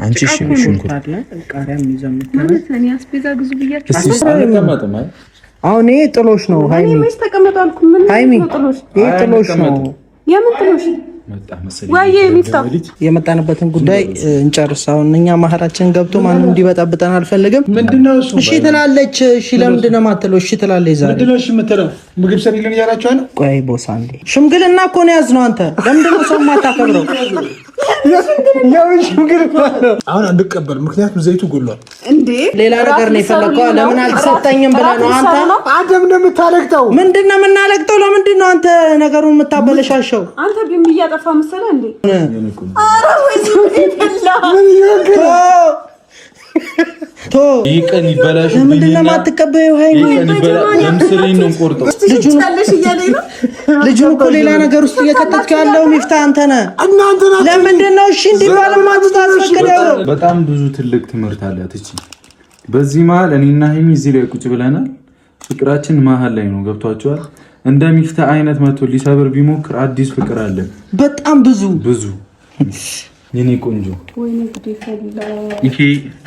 አንቺ ሽንኩርት አለ ቃሪያም ይዘም ማለት እኔ አስቤዛ ግዙ ብያችሁ አሁን ይሄ ጥሎሽ ነው። ሃይሚ ምን ተቀመጣልኩ? ምን ጥሎሽ? ይሄ ጥሎሽ ነው። የምን ጥሎሽ? ወይ የሚፍታው የመጣንበትን ጉዳይ እንጨርስ። አሁን እኛ መሀላችን ገብቶ ማንም እንዲበጣብጠን አልፈልግም። ምንድነው እሱ? እሺ ትላለች። እሺ ለምንድን ነው የማትለው? እሺ ትላለች። ዛሬ ምንድነው እሺ የምትለው? ምግብ ሰሪልን እያላችሁ ነው። ቆይ ቦሳ እንዴ ሽምግልና እኮ ነው ያዝነው። አንተ ለምንድን ነው ሰው የማታከብረው? አሁን አንቀበል፣ ምክንያቱም ዘይቱ ጎሏል እንዴ። ሌላ ነገር ነው የፈለከው። ለምን አልተሰጠኝም ብለህ ነው አንተ? አደም ነው የምታለቅጠው። ምንድን ነው የምናለቅጠው? ለምንድን ነው አንተ ነገሩን የምታበለሻሸው? አንተ ቢም እያጠፋ መሰለህ እንዴ? ኧረ ወይ ቶ ይቀን ይበላሽ። ምንድን ነው የማትቀበይው? ሃይሚ ለምስሪን ነው ቆርጠው ልጁን እኮ ሌላ ነገር ውስጥ እየከተትክ ያለው ሚፍታ አንተ ነህ። ለምንድን ነው እሺ እንዲባል ማትታስፈቅደው? በጣም ብዙ ትልቅ ትምህርት አላት እቺ። በዚህ መሀል እኔና ሃይሚ እዚህ ላይ ቁጭ ብለናል። ፍቅራችን መሀል ላይ ነው። ገብቷቸዋል። እንደ ሚፍታ አይነት መቶ ሊሰብር ቢሞክር አዲስ ፍቅር አለ። በጣም ብዙ የኔ ቆንጆ ይሄ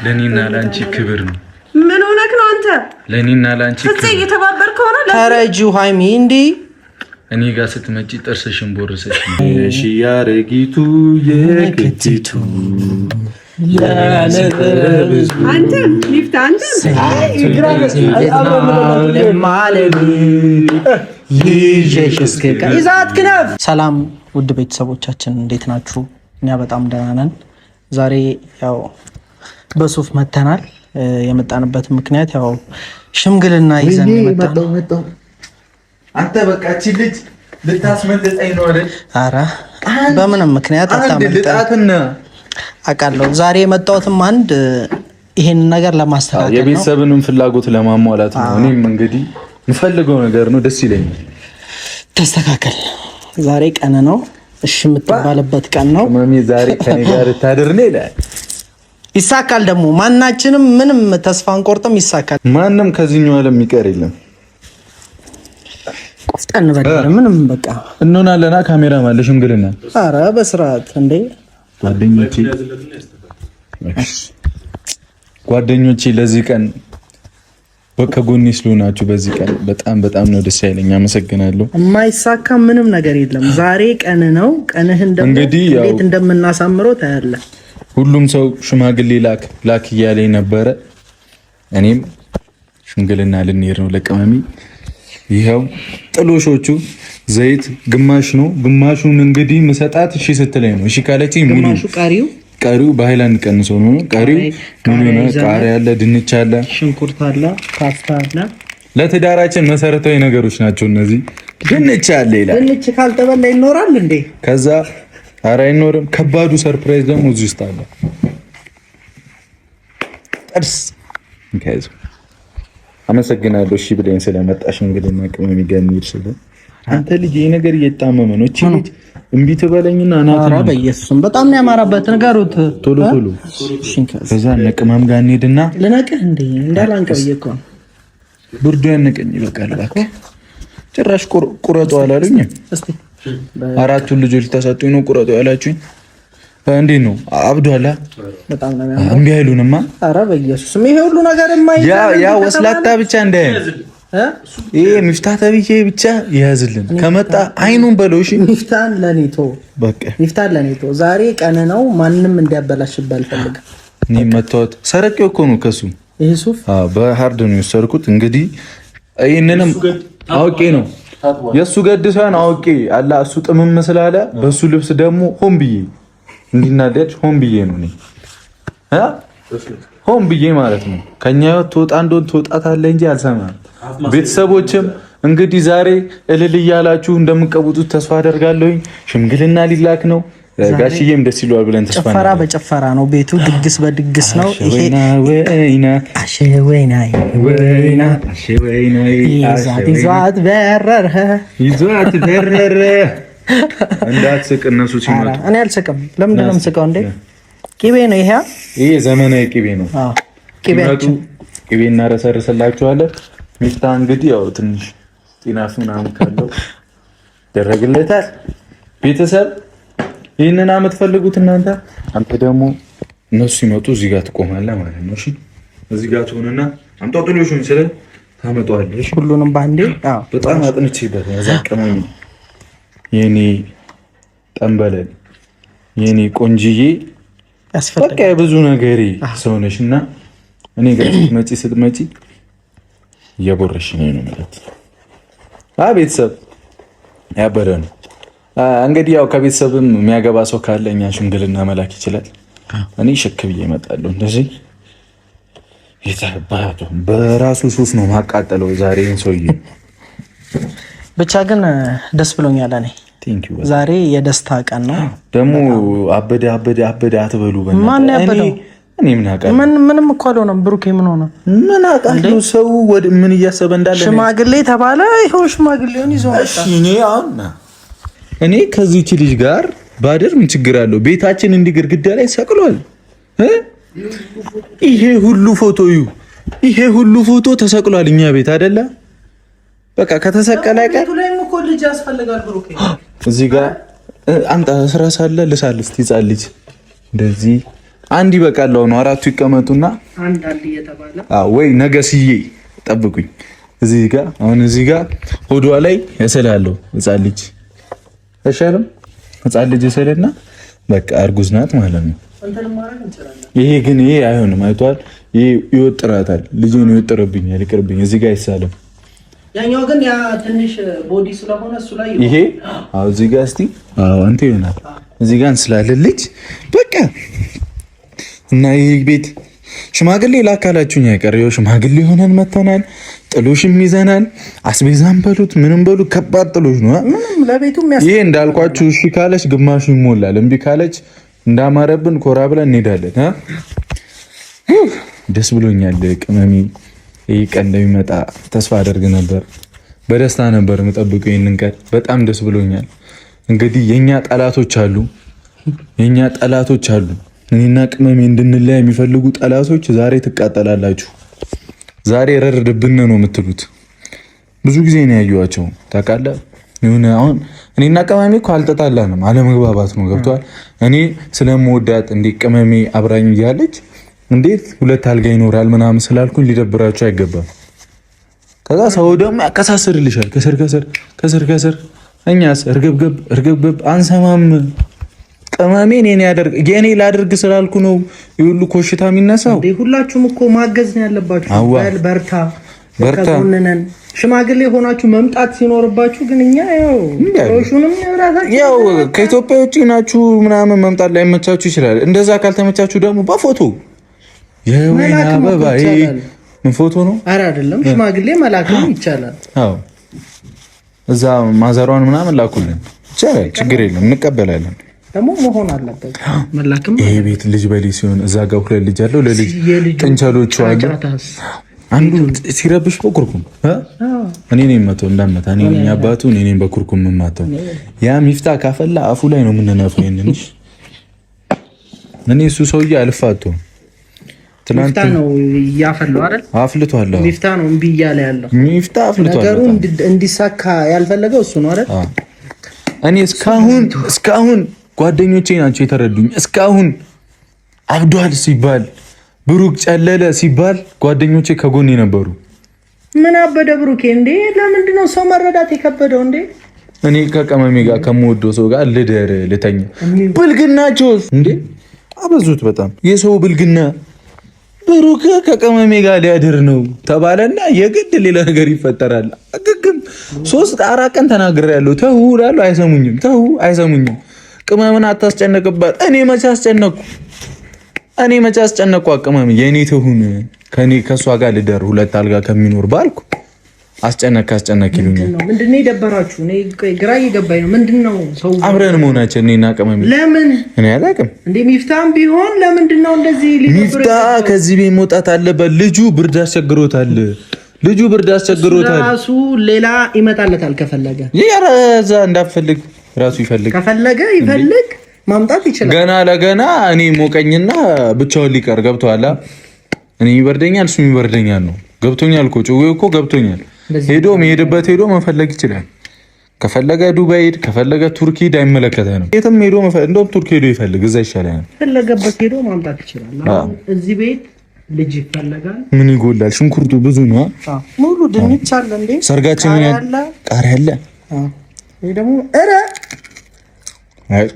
ለኔና ላንቺ ክብር ነው። ምን ሆነክ ነው አንተ? ለኔና ላንቺ ፍፄ እየተባበርክ ሆነ። ተረጂው ሃይሚ እንዴ እኔ ጋር ስትመጪ ጥርስሽን ቦርሰሽ እሺ ያረጊቱ የክቲቱ አንተ ሚፍታ አንተ ሰላም ውድ ቤተሰቦቻችን እንዴት ናችሁ? እኛ በጣም ደህና ነን። ዛሬ ያው በሱፍ መተናል። የመጣንበት ምክንያት ያው ሽምግልና ይዘን የመጣነው አንተ በቃ እቺ ልጅ ልታስመልጠኝ ነው አይደል? ኧረ በምንም ምክንያት አታመልጣትና አውቃለሁ። ዛሬ የመጣሁትም አንድ ይሄን ነገር ለማስተካከል ነው፣ የቤተሰብንም ፍላጎት ለማሟላት ነው። እኔም እንግዲህ የምፈልገው ነገር ነው፣ ደስ ይለኛል። ተስተካከል። ዛሬ ቀን ነው፣ እሺ የምትባልበት ቀን ነው። ማሚ ዛሬ ከኔ ጋር ታድርኔ ይላል። ይሳካል። ደግሞ ማናችንም ምንም ተስፋ አንቆርጥም፣ ይሳካል። ማንም ከዚህኛው ዓለም የሚቀር የለም። ቆፍጠን በደለ ምንም በቃ እንሆናለና ካሜራ ማለት ሽምግልና። ኧረ በስርዓት እንዴ ጓደኞቼ ለዚህ ቀን ከጎኔ ስለሆናችሁ በዚህ ቀን በጣም ነው ደስ ያለኝ። አመሰግናለሁ። የማይሳካ ምንም ነገር የለም። ዛሬ ቀን ነው። ቀንህን ደግሞ እንዴት እንደምናሳምረው ታያለህ። ሁሉም ሰው ሽማግሌ ላክ እያለኝ ነበረ። እኔም ሽምግልና ልንሄድ ነው ለቅመሚ። ይኸው ጥሎሾቹ ዘይት ግማሽ ነው፣ ግማሹን እንግዲህ ምሰጣት እሺ ስትለኝ ነው። እሺ ካለችኝ ሙሉ ቀሪው በሃይላንድ ቀንሰው ነው። ቀሪው ሙሉ ነው። ቃሪያ አለ፣ ድንች አለ፣ ሽንኩርት አለ፣ ፓስታ አለ። ለትዳራችን መሰረታዊ ነገሮች ናቸው እነዚህ። ድንች አለ ይላል። ድንች ካልተበላ ይኖራል እንዴ? ከዛ ኧረ አይኖርም። ከባዱ ሰርፕራይዝ ደግሞ እዚህ ውስጥ አለ። ጥርስ እንከያዝ። አመሰግናለሁ እሺ ብለኝ ስለመጣሽ። እንግዲህ ማቅመም ይገኝል ስለ አንተ ልጅ ይሄ ነገር እየታመመ ነው። እቺ ልጅ እምቢ ትበለኝና እናት ኧረ በኢየሱስም በጣም ነው ያማራበት። ንገሩት ቶሎ ከዛ ነቅመም ጋር እንሄድና ልነቅህ እንዴ እንዳላንቀብዬ እኮ ብርዱ ያነቀኝ ይበቃል። እባክህ ጭራሽ ቁረጡ አላሉኝ። እስቲ አራቱን ልጆች ተሰጡኝ ነው ቁረጡ ያላችሁኝ። እንዴት ነው አብዷላ? በጣም ነው እምቢ አይሉንማ። ኧረ በኢየሱስም ይሄ ሁሉ ነገር ያ ወስላታ ብቻ እንደ ይሄ ሚፍታህ ተብዬ ብቻ ይያዝልን። ከመጣ አይኑን በለው። እሺ ሚፍታህን ለኔቶ በቃ ሚፍታህን ለኔቶ። ዛሬ ቀን ነው፣ ማንም እንዲያበላሽብህ አልፈልግም። እኔ መተውት ሰረቄው እኮ ነው ከሱ ይሄ ሱፍ በሃርድ ነው የሰርኩት። እንግዲህ ይሄንንም አውቄ ነው የሱ ገድሳን አውቄ አላ እሱ ጥምም ስላለ በሱ ልብስ ደግሞ ሆን ብዬ እንዲናደድ ሆን ብዬ ነው እኔ ሆን ብዬ ማለት ነው። ከኛ ህይወት ትወጣ እንደሆነ ትወጣታለህ እንጂ አልሰማም። ቤተሰቦችም እንግዲህ ዛሬ እልል እያላችሁ እንደምትቀቡጡት ተስፋ አደርጋለሁኝ። ሽምግልና ሊላክ ነው። ጋሽዬም ደስ ይለዋል ብለን ተስፋ ጨፈራ በጨፈራ ነው ቤቱ፣ ድግስ በድግስ ነው። ይሄ ወይና አሸወይና ይዟት በረረ እንዳትስቅ እነሱ ሲመጡ። እኔ አልስቅም። ለምንድን ነው የምስቀው እንዴ? ቅቤ ነው ይሄ። ይሄ ዘመናዊ ቅቤ ነው። ቅቤ እናረሰርሰላችኋለን። ሚፍታ እንግዲህ ያው ትንሽ ጤናፍ ምናምን ካለው ይደረግለታል። ቤተሰብ ይህንን የምትፈልጉት እናንተ። አንተ ደግሞ እነሱ ሲመጡ እዚህ ጋር ትቆማለህ ማለት ነው። እሺ እዚህ ጋር ትሆንና አምጣው ጥሎሹን ስለ ታመጣዋለህ። ሁሉንም ባንዴ በጣም አጥንቼበት ያዛቀመኝ የኔ ጠንበለል የኔ ቆንጅዬ በቃ የብዙ ነገሬ ሰው ነሽ እና እኔ ጋር ስትመጪ እየቦረሽ ነው ማለት ቤተሰብ ያበረ ነው። እንግዲህ ያው ከቤተሰብም የሚያገባ ሰው ካለ እኛ ሽምግልና መላክ ይችላል። እኔ ሸክ ብዬ እመጣለሁ። እንደዚህ የተባቱ በራሱ ሱስ ነው ማቃጠለው ዛሬ ሰውዬ። ብቻ ግን ደስ ብሎኛል። እኔ ዛሬ የደስታ ቀን ነው። ደግሞ አበደ አትበሉ። ማን ያበደው? እኔ ምን አውቃለሁ? ምንም እኮ አልሆነም። ብሩኬ ምን ሆነ? ምን አውቃለሁ? ሰው ወደ ምን እያሰበ እንዳለ ሽማግሌ ተባለ። ይኸው ሽማግሌውን ይዞ መጣ። እኔ ከዚህች ልጅ ጋር ባደር ምን ችግር አለው? ቤታችን እንዲህ ግድግዳ ላይ ሰቅሏል። ይሄ ሁሉ ፎቶ ተሰቅሏል እኛ ቤት አይደለ? በቃ ከተሰቀለ ቀን ልጅ ያስፈልጋል። ብሩኬ እዚህ ጋር አምጣ ስራ ሳለ ልሳልስ ይጻል ልጅ እንደዚህ አንድ ይበቃል። ነው አራቱ ይቀመጡና አንድ እየተባለ ወይ ነገስዬ ጠብቁኝ። እዚህ ጋር ሆዷ ላይ ያሰላለው ህፃን ልጅ አይሻልም? ህፃን ልጅ ያሰለና በቃ እርጉዝ ናት ማለት ነው። ይሄ ግን አይሆንም። አይቷል። ይሄ ይወጥራታል። ልጄን ይወጥርብኛል። ይቅርብኝ። እዚህ ጋር አይሳለም። ያኛው ግን ያ ትንሽ ቦዲ ስለሆነ እሱ ላይ ይሄ እዚህ ጋር እስቲ አንተ ይሆናል። እዚህ ጋር እንስላለልኝ በቃ እና ይሄ ቤት ሽማግሌ ላካላችሁኝ አይቀር ይኸው ሽማግሌ ሆነን መተናል። ጥሎሽም ይዘናል። አስቤዛም በሉት ምንም በሉት ከባድ ጥሎሽ ነው። ምንም ለቤቱ ይሄ እንዳልኳችሁ እሺ ካለች ግማሹ ይሞላል። እምቢ ካለች እንዳማረብን ኮራ ብለን እንሄዳለን። ደስ ብሎኛል ቅመሜ። ይሄ ቀን እንደሚመጣ ተስፋ አደርግ ነበር። በደስታ ነበር የምጠብቀው ይሄንን ቀን። በጣም ደስ ብሎኛል። እንግዲህ የኛ ጠላቶች አሉ። እኔና ቅመሜ እንድንለያ የሚፈልጉ ጠላቶች ዛሬ ትቃጠላላችሁ። ዛሬ ረርድብን ነው የምትሉት። ብዙ ጊዜ ነው ያዩዋቸው ታውቃለህ። አሁን እኔና ቅመሜ እኮ አልተጣላንም፣ አለመግባባት ነው ገብቷል። እኔ ስለምወዳት እንዴት ቅመሜ አብራኝ እያለች እንዴት ሁለት አልጋ ይኖራል ምናምን ስላልኩኝ ሊደብራችሁ አይገባም። ከዛ ሰው ደግሞ ያከሳስርልሻል ከስር። እኛስ እርገብገብ አንሰማም። ቅመሜን የኔ ላድርግ ስላልኩ ነው የሁሉ ኮሽታ የሚነሳው። ሁላችሁም እኮ ማገዝ ነው ያለባችሁ። በርታ ሆነን ሽማግሌ ሆናችሁ መምጣት ሲኖርባችሁ ግን እኛ ያው ከኢትዮጵያ ውጭ ናችሁ ምናምን መምጣት ላይመቻችሁ ይችላል። እንደዛ ካልተመቻችሁ ደግሞ በፎቶ የወይን አበባ ምን ፎቶ ነው? ኧረ አይደለም ሽማግሌ መላክም ይቻላል። አዎ እዛ ማዘሯን ምናምን ላኩልን ይቻላል። ችግር የለም እንቀበላለን። ደግሞ መሆን አለበት መላክም። ይሄ ቤት ልጅ በሊ ሲሆን እዛ ጋር ሁለት ልጅ አለው። ለልጅ ጥንቸሎቹ አሉ። አንዱ ሲረብሽ በኩርኩም እኔ ነኝ የምመታው እንዳመታ እኔ ነኝ አባቱ እኔ ነኝ በኩርኩም የምማታው። ያ ሚፍታ ካፈላ አፉ ላይ ነው የምንነፋው። ይሄንንሽ እኔ እሱ ሰውዬ አልፋተውም። ሚፍታ ነው ያፈለው አይደል? አፍልቷል። ሚፍታ ነው እምቢ እያለ ያለው። ሚፍታ አፍልቷል። ነገሩ እንዲሳካ ያልፈለገው እሱ ነው አይደል? እኔ እስካሁን ጓደኞቼ ናቸው የተረዱኝ። እስካሁን አብዷል ሲባል ብሩክ ጨለለ ሲባል ጓደኞቼ ከጎኔ ነበሩ። ምን አበደ ብሩኬ እንዴ? ለምንድን ነው ሰው መረዳት የከበደው እንዴ? እኔ ከቀመሜ ጋር ከምወደው ሰው ጋር ልተኛ ብልግናቸው እንዴ አበዙት በጣም የሰው ብልግና። ብሩክ ከቀመሜ ጋር ሊያድር ነው ተባለና የግድ ሌላ ነገር ይፈጠራል። አግግም 3-4 ቀን ተናግሬያለሁ። ተው እላለሁ አይሰሙኝም። ቅመምን አታስጨነቅባት። እኔ መቼ አስጨነቅኩ? ቅመም የኔ ትሁን ከእሷ ጋር ልደር ሁለት አልጋ ከሚኖር ባልኩ አስጨነቅ ይሉኛል። ምንድነው የደበራችሁ? እኔ ግራ እየገባኝ ነው። ምንድነው ሰው አብረን መሆናችን እኔና ቅመም ለምን እኔ አላውቅም። እንዴ ሚፍታም ቢሆን ለምንድነው እንደዚህ ሚፍታ ከዚህ ቤት መውጣት አለበት። ልጁ ብርድ አስቸግሮታል። ራሱ ሌላ ይመጣለታል ከፈለገ። ያረዛ እንዳፈልግ ራሱ ከፈለገ ይፈልግ ማምጣት ይችላል። ገና ለገና እኔ ሞቀኝና ብቻውን ሊቀር ገብቶሃል። እኔ ይበርደኛል እሱ ይበርደኛል ነው ገብቶኛል እኮ ጭዌው እኮ ገብቶኛል። ሄዶ መሄድበት ሄዶ መፈለግ ይችላል። ከፈለገ ዱባይ ሄድ፣ ከፈለገ ቱርክ ሄድ፣ አይመለከተንም። የትም ሄዶ እንደውም ቱርክ ሄዶ ይፈልግ፣ እዛ ይሻላል። ፈለገበት ሄዶ ማምጣት ይችላል። እዚህ ቤት ልጅ ይፈልጋል። ምን ይጎላል? ሽንኩርቱ ብዙ ነው። ሙሉ ድንች አለ እንዴ! ሰርጋችን ያለ ቃሪያ አለ። ይሄ ደግሞ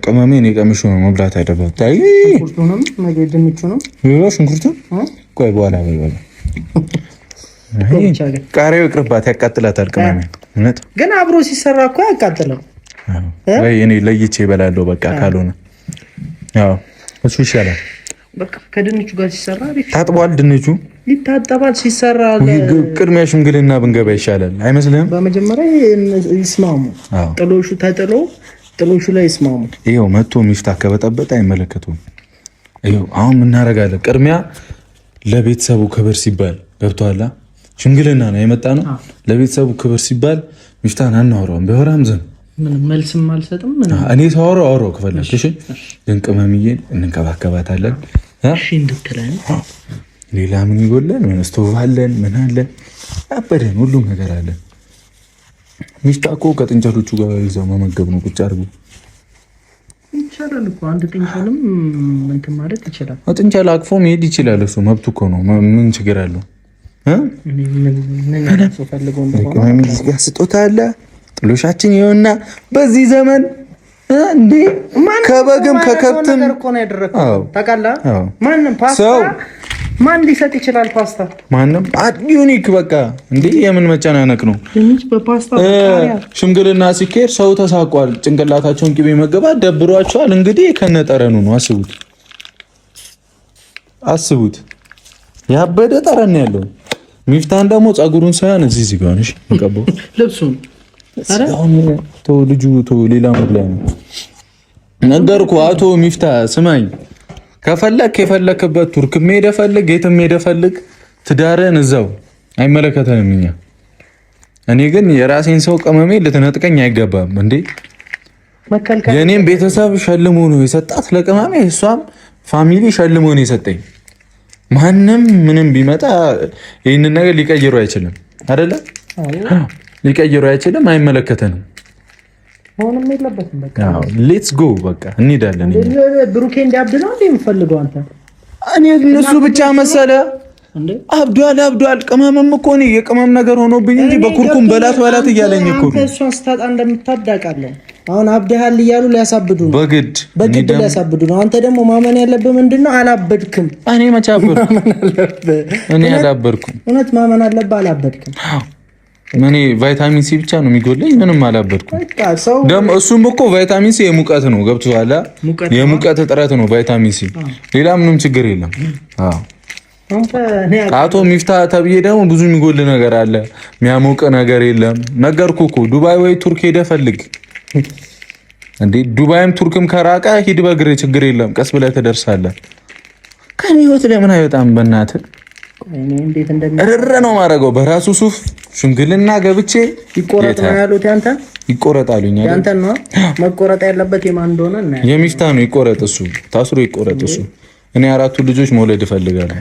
ቅመሜ እኔ ቀምሾ ነው መብላት አይደለም። ሽንኩርቱንም ድንቹንም ሽንኩርቱ ቆይ በኋላ በኋላ ቃሪያው ይቅርባት፣ ያቃጥላታል። ቅመሜ እውነት ግን አብሮ ሲሰራ እኮ ያቃጥላል። ወይ እኔ ለይቼ እበላለሁ። በቃ ካልሆነ ያው እሱ ይሻላል። በቃ ከድንቹ ጋር ሲሰራ ታጥቧል። ድንቹ ይታጠባል ሲሰራ። ቅድሚያ ሽምግልና ብንገባ ይሻላል አይመስልህም? በመጀመሪያ ይስማሙ። ጥሎሹ ላይ ይስማሙ። ይኸው መቶ ሚፍታ ከበጠበጠ አይመለከቱም። ይኸው አሁን ምን እናደርጋለን? ቅድሚያ ለቤተሰቡ ክብር ሲባል ገብቶሃል? ሽምግልና ነው የመጣ ነው። ለቤተሰቡ ክብር ሲባል ሚፍታን አናወራውም። ቢወራም ዝም ምንም መልስም አልሰጥም። እኔ ሳወራው አወራው ከፈለግሽ እሺ። ግን ቅመምዬን እንከባከባታለን። እሺ እንድትለን ሌላ ምን ይጎላል? ምን ስቶቭ አለን? ምን አለን? አበደን፣ ሁሉም ነገር አለን። ሚፍታ እኮ ከጥንቸሎቹ ጋር ይዘው መመገብ ነው። ቁጭ አድርጎ ይቻላል እኮ አንድ ጥንቸልም እንትን ማለት ይችላል። ጥንቸል አቅፎ መሄድ ይችላል። እሱ መብቱ እኮ ነው። ምን ችግር አለው? ስጦታ አለ። ጥሎሻችን ይኸውና። በዚህ ዘመን እንዴ ከበግም ከከብትም ማን ሊሰጥ ይችላል? ፓስታ ማንም ዩኒክ በቃ እንዴ የምን መጨናነቅ ነው? ሽምግልና ሲካሄድ ሰው ተሳቋል። ጭንቅላታቸውን ቅቤ መገባት ደብሯቸዋል። እንግዲህ ከነጠረኑ ነው። አስቡት። ያበደ ጠረን ያለው ሚፍታን ደግሞ ጸጉሩን ሳይሆን እዚህ ጋር ነሽ እንቀበው ልብሱን ልጁ ሌላ ሙድ ላይ ነው። ነገርኩ አቶ ሚፍታ ስማኝ፣ ከፈለክ የፈለክበት ቱርክ ሄደ ፈልግ፣ የትም ሄደ ፈልግ፣ ትዳርህን እዛው አይመለከተንም እኛ። እኔ ግን የራሴን ሰው ቅመሜ ልትነጥቀኝ አይገባም እንዴ። የኔም ቤተሰብ ሸልሞ ነው የሰጣት ለቅመሜ፣ እሷም ፋሚሊ ሸልሞ ነው የሰጠኝ። ማንም ምንም ቢመጣ ይህንን ነገር ሊቀይሩ አይችልም አይደለ? ሊቀይሩ አይችልም። አይመለከተንም። ሆኖም የለበትም። በቃ ሌትስ ጎ በቃ እንሄዳለን። ብሩኬ እንዲያብድ ነው የምፈልገው አንተ። እኔ እነሱ ብቻ መሰለ እንዴ? አብዷል። ቅመምም እኮ ነው የቅመም ነገር ሆኖብኝ እንጂ በኩርኩም በላት እያለኝ እኮ ነው። እሷን ስታጣ እንደምታዳቃለሁ። አሁን አብደሃል እያሉ ሊያሳብዱ ነው። በግድ ሊያሳብዱ ነው። አንተ ደግሞ ማመን ያለብህ ምንድነው? አላበድክም። እኔ መቼ አበድኩ? እኔ አላበድኩም። እውነት ማመን አለብህ። አላበድክም። እኔ ቫይታሚን ሲ ብቻ ነው የሚጎለኝ። ምንም አላበድኩም። ደግሞ እሱም እኮ ቫይታሚን ሲ የሙቀት ነው። ገብቶሃል? የሙቀት እጥረት ነው ቫይታሚን ሲ። ሌላ ምንም ችግር የለም። አቶ ሚፍታ ተብዬ ደግሞ ብዙ የሚጎል ነገር አለ። የሚያሞቅ ነገር የለም። ነገርኩህ እኮ ዱባይ ወይ ቱርክ ሄደህ ፈልግ እንዴ። ዱባይም ቱርክም ከራቀ ሂድ በእግር፣ ችግር የለም። ቀስ ብለህ ትደርሳለህ። ከኔ ህይወት ለምን አይወጣም? በእናትህ እርረ ነው ማድረገው። በራሱ ሱፍ ሽምግልና ገብቼ ይቆረጥ ነው ያሉት። ያንተ ይቆረጣሉኝ። ያንተ ነው መቆረጥ ያለበት። የማን እንደሆነ እና የሚፍታ ነው። ይቆረጥ እሱ፣ ታስሮ ይቆረጥ እሱ። እኔ አራቱ ልጆች መውለድ እፈልጋለሁ።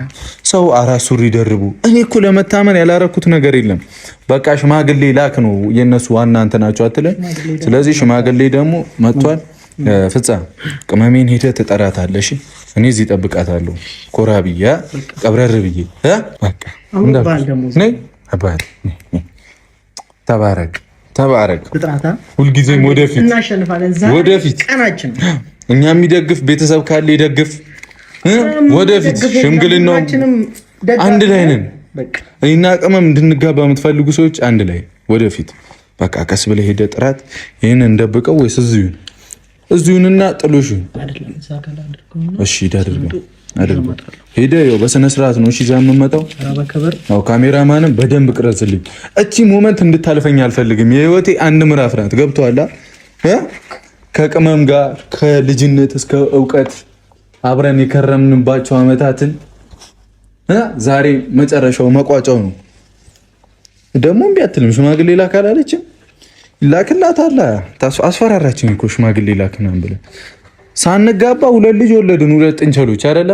ሰው አራት ሱሪ ይደርቡ። እኔ እኮ ለመታመን ያላረኩት ነገር የለም። በቃ ሽማግሌ ላክ ነው የነሱ ዋና እንትናቸው አትለን። ስለዚህ ሽማግሌ ደግሞ መጥቷል። ፍጻ ቅመሜን ሄደህ ትጠራታለሽ። እኔ እዚህ እጠብቃታለሁ። ኮራ ብዬ ቀብረር ብዬ በቃ ተባረክ። ሁልጊዜም ወደፊት እኛ የሚደግፍ ቤተሰብ ካለ ይደግፍ። ወደፊት ሽምግልናው አንድ ላይ ነን። እኔና ቅመም እንድንጋባ የምትፈልጉ ሰዎች አንድ ላይ ወደፊት። በቃ ቀስ ብለህ ሄደህ ጥራት። ይህን እንደብቀው ወይስ እዚሁንና ጥሎሽ? እሺ አድርገው ሄደህ ያው በስነ ስርዓት ነው። እሺ እዛ የምመጣው ካሜራማንም በደንብ ቅረጽልኝ። እቺ ሞመንት እንድታልፈኝ አልፈልግም። የህይወቴ አንድ ምዕራፍ ናት። ገብቶሃል? ከቅመም ጋር ከልጅነት እስከ እውቀት አብረን የከረምንባቸው አመታትን ዛሬ መጨረሻው መቋጫው ነው። ደግሞ እምቢ አትልም። ሽማግሌ ላክ አላለችም? ላክላታል። አስፈራራችን እኮ ሽማግሌ ላክናም ብለን ሳንጋባ 2 ልጅ ወለድን። 2 ጥንቸሎች አይደለ?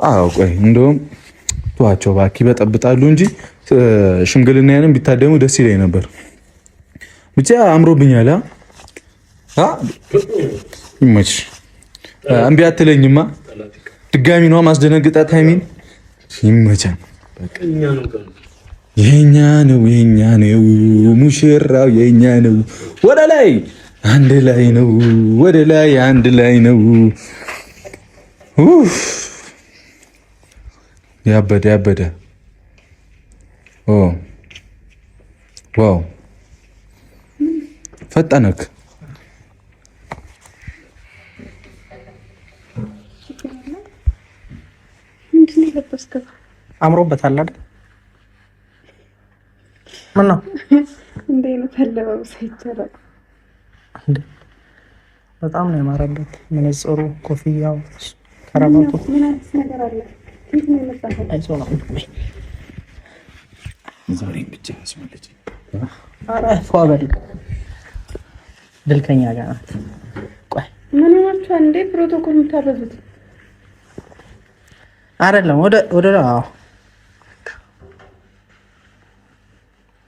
አዎ። ቆይ እንደውም ተዋቸው እባክህ፣ ይበጠብጣሉ እንጂ ሽምግልናዬንም ቢታደሙ ደስ ይለኝ ነበር። ብቻ አምሮብኛል። ይመች እምቢ አትለኝማ። ድጋሚ ነው ማስደነግጣት ሃይሚን። ይመቻል። የኛ ነው ሙሽራው የኛ ነው። ወደ ላይ አንድ ላይ ነው፣ ወደ ላይ አንድ ላይ ነው። ያበደ ዋው ፈጠነክ። አምሮበታል አይደል? ምን ነው እንዴ ነው ተለበው ሳይቻላል እንዴ? በጣም ነው ያማረበት። መነጽሩ፣ ኮፍያው፣ ከረባቱ ምን አይነት ነገር አለ? እንዴ ነው መጣው? አይዞህ ነው ዛሬ ብቻ ያስመለጭ። አረ ፏበል ድልከኛ ጋር ናት። ቆይ ምን ሆናችሁ እንዴ? ፕሮቶኮል የምታበዙት አይደለም። ወደ አዎ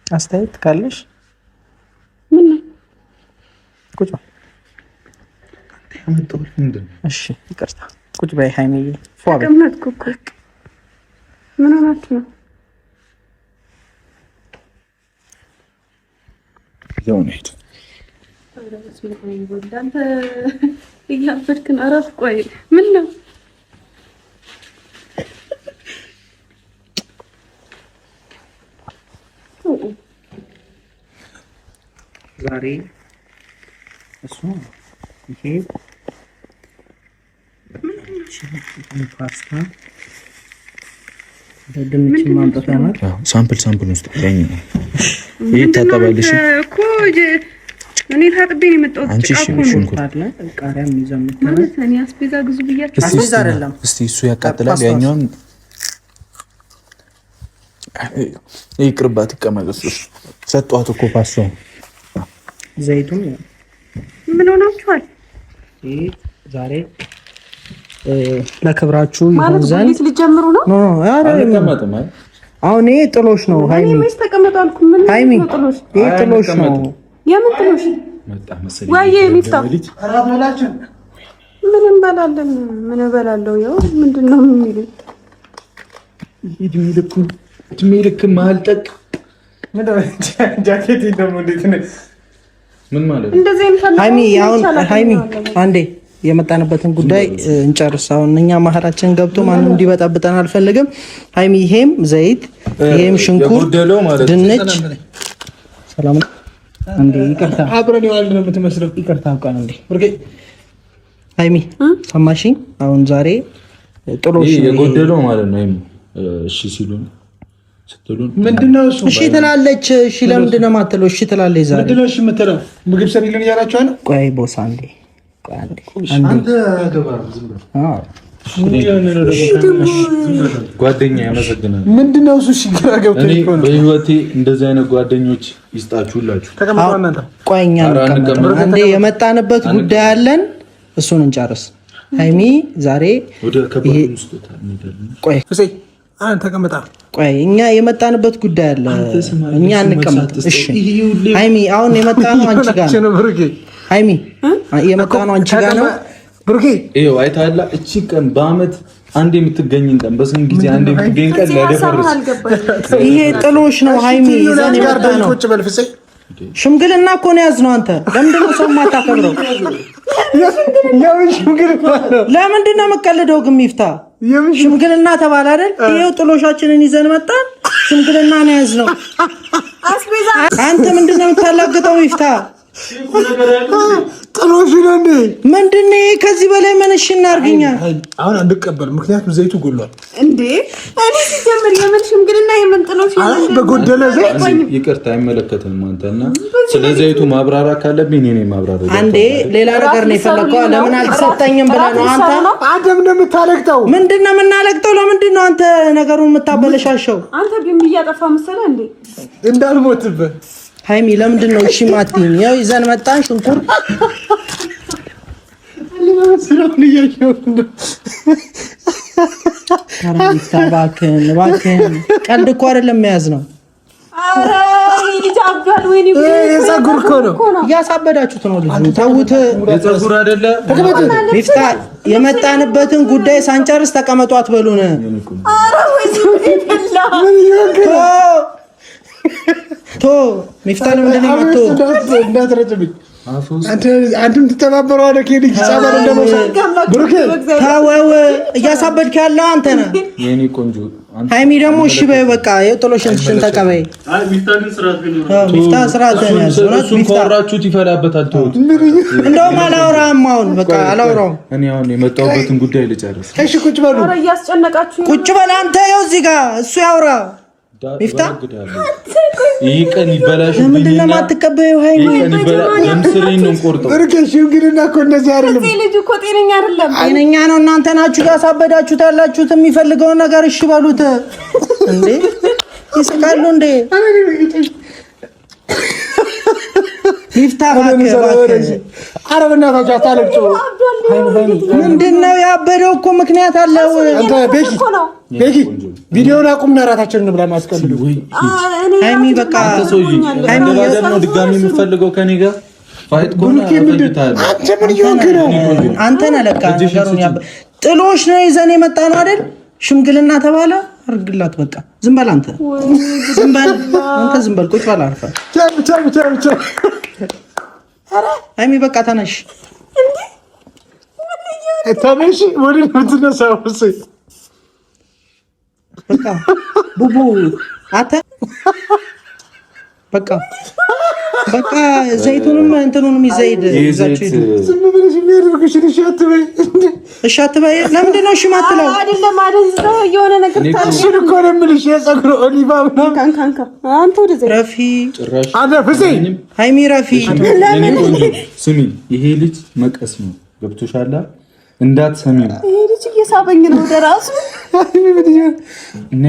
አስተያየት ካለሽ ምን ነው? ቁጭ እሺ፣ ይቅርታ ቁጭ በይ ሃይሚዬ። ተቀመጥኩ እኮ። ምን ሆናችሁ ነው? ያው ነው ሄድ አንተ እያበድክን። አረፍ ቆይ ምን ነው? ዛሬ እሱ ይሄ ፓስታ በድንች ማምጣት ነው። ሳምፕል ውስጥ ያኝ ነው ይሄ ታጠባለሽ እኮ እኔ ታጥቤ ነው የመጣሁት። አንቺ ሽንኩርት አለ ቃሪያም ይዘምት ማለት እኔ አስቤዛ ግዙ ብያችሁ አስቤዛ አይደለም። እስቲ እሱ ያቃጥላል። ያኛውን ይቅርባት ይቀመጥ። ሰጧት እኮ ፓስታው ዘይቱን ምን ሆናችኋል? ይሄ ዛሬ ለክብራችሁ ይሆን ዘንድ ማለት ልጀምሩ ነው። ኖ አልተቀመጥም። አሁን ይሄ ጥሎሽ ነው ሃይሚ። እኔ መች ተቀመጡ አልኩ። ምን ሃይሚ ጥሎሽ? ይሄ ጥሎሽ ነው። የምን ጥሎሽ? መጣ መሰለኝ። ወይ የሚፍታ ምን እንበላለን? ምን እበላለሁ? ያው ምንድነው የሚሉት? እድሜ ልክ መሀል ጠቅ ጃኬት ደግሞ እንዴት ነው? ምን ማለት ነው? እንደዚህ አይነት ሃይሚ አሁን ሃይሚ አንዴ የመጣንበትን ጉዳይ እንጨርስ። አሁን እኛ መሀላችን ገብቶ ማንም እንዲበጣብጠን አልፈልግም። ሃይሚ ይሄም ዘይት፣ ይሄም ሽንኩርት፣ ድንች ሰላም አንዴ ይቅርታ፣ አብረን ይዋል ነው የምትመስለው። ይቅርታ አውቃ እንዴ ሃይሚ ሰማሽኝ? አሁን ዛሬ ጥሎሽ የጎደለው ማለት ነው። እሺ ሲሉን ስትሉን ምንድነው እሱ? እሺ ትላለች። እሺ ለምንድን ነው የማትለው? እሺ ትላለች። ዛሬ ምንድነው እሺ የምትለው? ምግብ ሰሪልን እያላችሁ ነው? ቆይ ቦስ አንዴ ቆይ አንዴ አንተ ገባህ ዝም ብለህ ጓደኛ ያመሰግናል። ምንድነው እሱ? እሺ ግራ ገብቶኝ እኮ ነው። በህይወቴ እንደዚህ አይነት ጓደኞች ይስጣችሁላችሁ። ተቀመጡ እናንተ። ቆይ እኛ አንዴ የመጣንበት ጉዳይ አለን፣ እሱን እንጨርስ። ሃይሚ ዛሬ ወደ ከባድ ውስጥ ቆይ እሰይ አንተ ተቀመጣ። ቆይ እኛ የመጣንበት ጉዳይ አለ፣ እኛ እንቀመጥ። እሺ ሃይሚ አሁን የመጣነው አንቺ ጋር ነው። ሃይሚ የመጣነው አንቺ ጋር ነው። ብሩኬ ይኸው አይተሃል። እቺ ቀን በአመት አንድ የምትገኝን ቀን በስንት ጊዜ አንድ የምትገኝ ቀን ለደፈርስ ይሄ ጥሎሽ ነው። ሃይሚ ይዘን የመጣነው ቁጭ በል ፍፄ። ሽምግልና እኮ ነው ያዝነው። አንተ ለምንድን ነው ሰው የማታከብረው? ለምንድን ነው የምትቀልደው? ግን ይፍታ ሽምግልና ተባለ አይደል? ይሄው ጥሎሻችንን ይዘን መጣን። ሽምግልና ነው ያዝነው። አንተ ምንድን ነው የምታላግጠው? ይፍታ ጥሎሽ ነው እንዴ? ምንድን ነው ከዚህ በላይ ምን? እሺ እናርግኛ። አሁን አንቀበል፣ ምክንያቱም ዘይቱ ጎሏል እንዴ። እኔ ሲጀምር የምን ሽምግልና የምን ጥሎሽ ነው? በጎደለ ዘይት ይቅርታ አይመለከትም። አንተና ስለ ዘይቱ ማብራራት ካለብኝ እኔ ማብራራት አንዴ ሌላ ነገር ነው የፈለከው። ለምን አልተሰጠኝም ብለህ ነው አንተ? አደም ነው የምታለቅጠው። ምንድን ነው የምናለቅጠው? ለምንድን ነው አንተ ነገሩን የምታበለሻሸው? አንተ ግን እያጠፋ መሰለህ እንዴ? እንዳልሞትብህ ሃይሚ ለምንድን ነው እሺ ማትይኝ? ያው ይዘን መጣን ሽንኩርት ስለምን እያየሁ ነው። እባክህን ቀልድ እኮ አይደለም የያዝነው። ኧረ ልጅ አብዷል። ወይኔ የፀጉር እኮ ነው እያሳበዳችሁት ነው። ልጅ ተውት። የፀጉር አይደለ ሚፍታ የመጣንበትን ጉዳይ ሳንጨርስ ተቀመጡ አትበሉን። ኧረ ወይኔ ቶ ሚፍታ ለምንድን ነው መጥቶ እንዳትረጭብኝ አንተም ትተባበረዋለህ። ከልጅ ጻባር እንደመሰለ ብሩክ ታወው እያሳበድክ ያለው አንተ ነህ የኔ ቆንጆ። ሃይሚ ደግሞ እሺ በይ በቃ የጥሎሽን ተቀበይ። አይ ሚፍታን ስራት ነው ሚፍታ ስራት ነው ያዘው። እሱን ካወራችሁት ይፈላበታል። ተውት። እንደውም አላወራም አሁን በቃ አላወራም። እኔ አሁን የመጣሁበትን ጉዳይ ልጨርስ። እሺ ቁጭ በሉ። ኧረ እያስጨነቃችሁ ቁጭ በል አንተ። ይኸው እዚህ ጋር እሱ ያውራ። ሚፍታ ይሄ ቀን ይበላሽብኝና ለምንድን ነው የማትቀበይው? ሃይሚ ይሄ ቀን ለምስሬን ነው ቆርጠው እርግሽ እንግዲህና እኮ እንደዚህ አይደለም። እዚህ ልጅ እኮ ጤነኛ አይደለም። ጤነኛ ነው። እናንተ ናችሁ ያሳበዳችሁት ያላችሁት። የሚፈልገውን ነገር እሺ በሉት እንዴ። ይስቃሉ እንዴ? ሚፍታ ኧረ በእናታችሁ አታለቅሱ። ምንድነው ያበደው እኮ ምክንያት አለው። አንተ ቤኪ ቪዲዮውን አቁምና እራታችንን እንብላ። ማስቀልዱ ሃይሚ በቃ ሃይሚ ነው ድጋሚ የምፈልገው ከኔ ጋር ፋይት ኮና አንተ ምን ይሆንክ ነው? አንተ ነህ ለካ ነገሩን ጥሎሽ ነው ይዘን የመጣ ነው አይደል? ሽምግልና ተባለ። አርግላት በቃ ዝም በል አንተ ዝም በል አንተ ዝም በል ቁጭ በል አርፈህ ብቻ ሃይሚ በቃ ተነሽ ተነሽ ወደ ምትነሳው በቃ ቡቡ አተ በቃ ዘይቱንም እንትኑንም ይዘይድ ይዛችሁ ዝም ብለሽ የሚያደርግሽ እሺ አትበይ። ለምንድን ነው እሺ የማትለው? አይደለም አደንዝዘው የሆነ ነገር እሱን እኮ ነው የምልሽ። የፀጉር ኦሊቫ ምናምን ካንካ አንተ ወደዚህ ረፊ ጭራሽ አንተ ፍሴ ሃይሚ ረፊ ስሚ፣ ይሄ ልጅ መቀስ ነው ገብቶሻል? እንዳትሰሚ ይሄ ልጅ እየሳበኝ ነው ደራሱ።